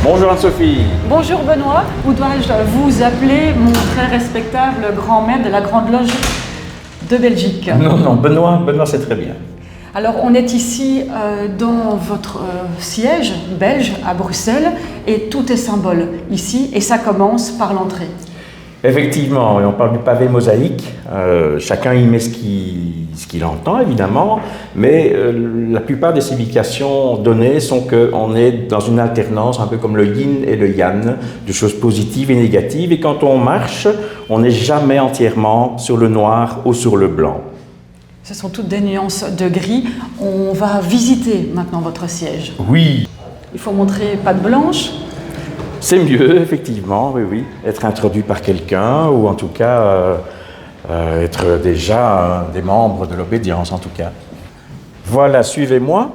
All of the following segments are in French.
Bonjour Anne-Sophie. Bonjour Benoît, ou dois-je vous appeler mon très respectable grand maître de la Grande Loge de Belgique? Non, Benoît c'est très bien. Alors on est ici dans votre siège belge à Bruxelles et tout est symbole ici et ça commence par l'entrée. Effectivement, et on parle du pavé mosaïque, chacun y met ce qu'il entend évidemment, mais la plupart des significations données sont qu'on est dans une alternance un peu comme le yin et le yang, de choses positives et négatives, et quand on marche, on n'est jamais entièrement sur le noir ou sur le blanc. Ce sont toutes des nuances de gris. On va visiter maintenant votre siège. Oui. Il faut montrer patte blanche. C'est mieux, effectivement, oui. Être introduit par quelqu'un, ou en tout cas être déjà des membres de l'obédience, en tout cas. Voilà, suivez-moi.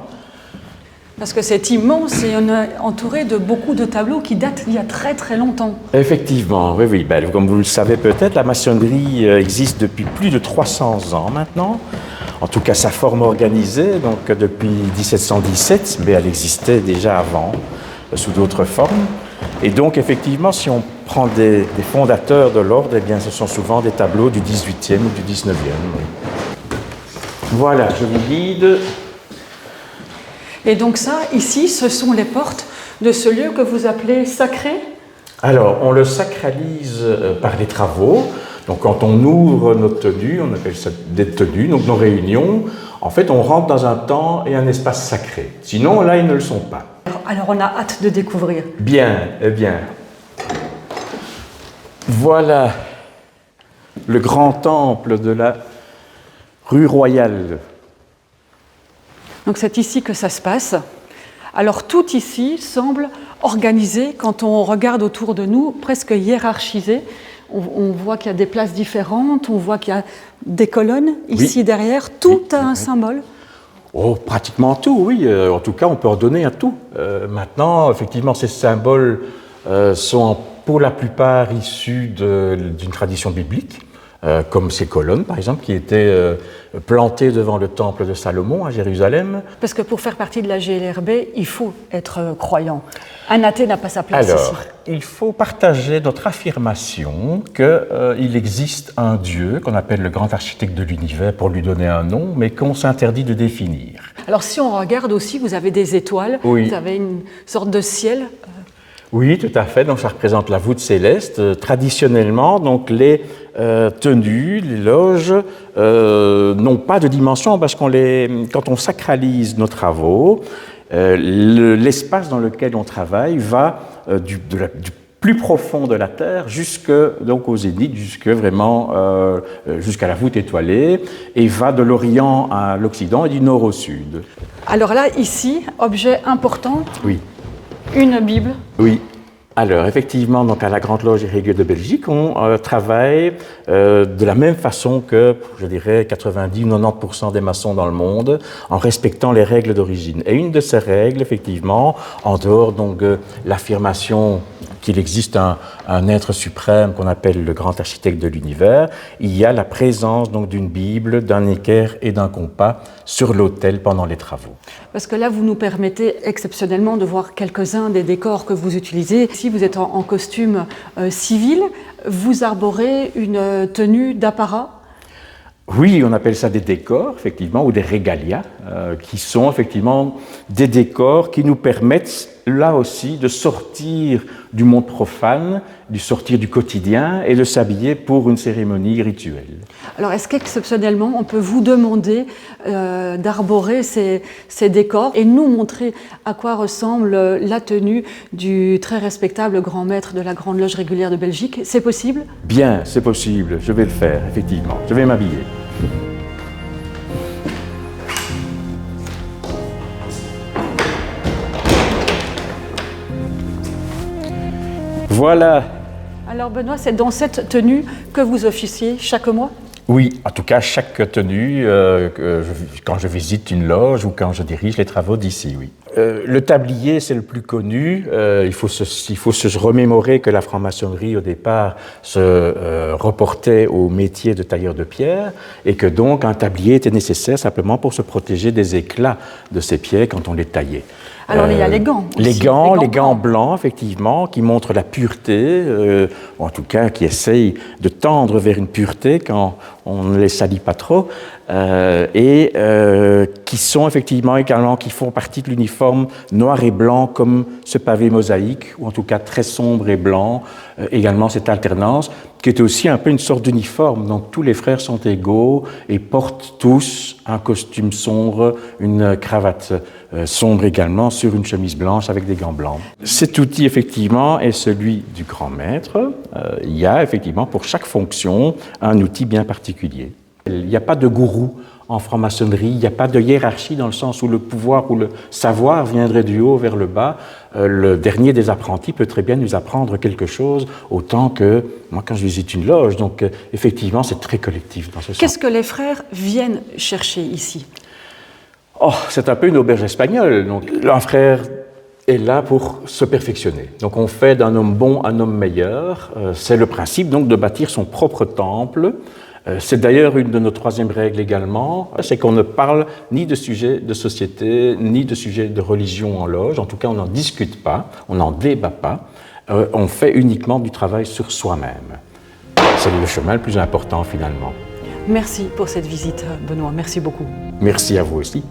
Parce que c'est immense et on est entouré de beaucoup de tableaux qui datent d'il y a très très longtemps. Effectivement, oui. Ben, comme vous le savez peut-être, la maçonnerie existe depuis plus de 300 ans maintenant. En tout cas, sa forme organisée, donc depuis 1717, mais elle existait déjà avant, sous d'autres formes. Et donc, effectivement, si on prend des fondateurs de l'ordre, eh bien, ce sont souvent des tableaux du 18e ou du 19e. Voilà, je vous guide. Et donc ça, ici, ce sont les portes de ce lieu que vous appelez sacré? Alors, on le sacralise par les travaux. Donc, quand on ouvre notre tenue, on appelle ça des tenues, donc nos réunions, en fait, on rentre dans un temps et un espace sacré. Sinon, là, ils ne le sont pas. Alors, on a hâte de découvrir. Bien, eh bien. Voilà le grand temple de la rue Royale. Donc, c'est ici que ça se passe. Alors, tout ici semble organisé, quand on regarde autour de nous, presque hiérarchisé. On voit qu'il y a des places différentes, on voit qu'il y a des colonnes ici derrière, tout a un symbole. Oh, pratiquement tout, oui. En tout cas, on peut en donner un tout. Maintenant, effectivement, ces symboles sont pour la plupart issus d'une tradition biblique, comme ces colonnes, par exemple, qui étaient plantées devant le temple de Salomon à Jérusalem. Parce que pour faire partie de la GLRB, il faut être croyant. Un athée n'a pas sa place ici. Alors, il faut partager notre affirmation qu'il existe un Dieu qu'on appelle le grand architecte de l'univers pour lui donner un nom, mais qu'on s'interdit de définir. Alors si on regarde aussi, vous avez des étoiles, oui. Vous avez une sorte de ciel. Oui, tout à fait. Donc ça représente la voûte céleste. Traditionnellement, donc les tenues, les loges n'ont pas de dimension parce quand on sacralise nos travaux, l'espace dans lequel on travaille va du plus profond de la Terre donc au zénith, jusqu'à la voûte étoilée, et va de l'Orient à l'Occident et du Nord au Sud. Alors là, ici, objet important. Oui. Une Bible. Oui. Alors, effectivement, donc à la Grande Loge des Réguliers de Belgique, on travaille de la même façon que, je dirais, 90 ou 90% des maçons dans le monde, en respectant les règles d'origine. Et une de ces règles, effectivement, en dehors donc l'affirmation qu'il existe un être suprême qu'on appelle le grand architecte de l'univers, il y a la présence donc d'une Bible, d'un équerre et d'un compas sur l'autel pendant les travaux. Parce que là, vous nous permettez exceptionnellement de voir quelques-uns des décors que vous utilisez. Si vous êtes en costume civil, vous arborez une tenue d'apparat. Oui, on appelle ça des décors, effectivement, ou des régalias, qui sont effectivement des décors qui nous permettent, là aussi, de sortir du monde profane, de sortir du quotidien et de s'habiller pour une cérémonie rituelle. Alors, est-ce qu'exceptionnellement, on peut vous demander d'arborer ces décors et nous montrer à quoi ressemble la tenue du très respectable grand maître de la Grande Loge régulière de Belgique? C'est possible? Bien, c'est possible, je vais le faire, effectivement. Je vais m'habiller. Voilà. Alors Benoît, c'est dans cette tenue que vous officiez chaque mois? Oui, en tout cas, chaque tenue, quand je visite une loge ou quand je dirige les travaux d'ici, oui. le tablier, c'est le plus connu. Il faut se remémorer que la franc-maçonnerie, au départ, se reportait au métier de tailleur de pierre et que donc un tablier était nécessaire simplement pour se protéger des éclats de ces pierres quand on les taillait. Alors, il y a les gants aussi. Les gants blancs, effectivement, qui montrent la pureté, ou en tout cas qui essayent de tendre vers une pureté quand on ne les salit pas trop, et qui sont effectivement également, qui font partie de l'uniforme noir et blanc, comme ce pavé mosaïque, ou en tout cas très sombre et blanc, également cette alternance, qui est aussi un peu une sorte d'uniforme. Donc tous les frères sont égaux et portent tous un costume sombre, une cravate sombre également, sur une chemise blanche avec des gants blancs. Cet outil, effectivement, est celui du grand maître. Il y a effectivement pour chaque fonction un outil bien particulier. Il n'y a pas de gourou en franc-maçonnerie, il n'y a pas de hiérarchie dans le sens où le pouvoir ou le savoir viendrait du haut vers le bas. Le dernier des apprentis peut très bien nous apprendre quelque chose autant que moi quand je visite une loge. Donc effectivement, c'est très collectif dans ce sens. Qu'est-ce que les frères viennent chercher ici ? Oh, c'est un peu une auberge espagnole. Donc, un frère est là pour se perfectionner. Donc, on fait d'un homme bon un homme meilleur. C'est le principe donc de bâtir son propre temple. C'est d'ailleurs une de nos troisièmes règles également, c'est qu'on ne parle ni de sujets de société, ni de sujets de religion en loge. En tout cas, on n'en discute pas, on n'en débat pas. On fait uniquement du travail sur soi-même. C'est le chemin le plus important finalement. Merci pour cette visite, Benoît. Merci beaucoup. Merci à vous aussi.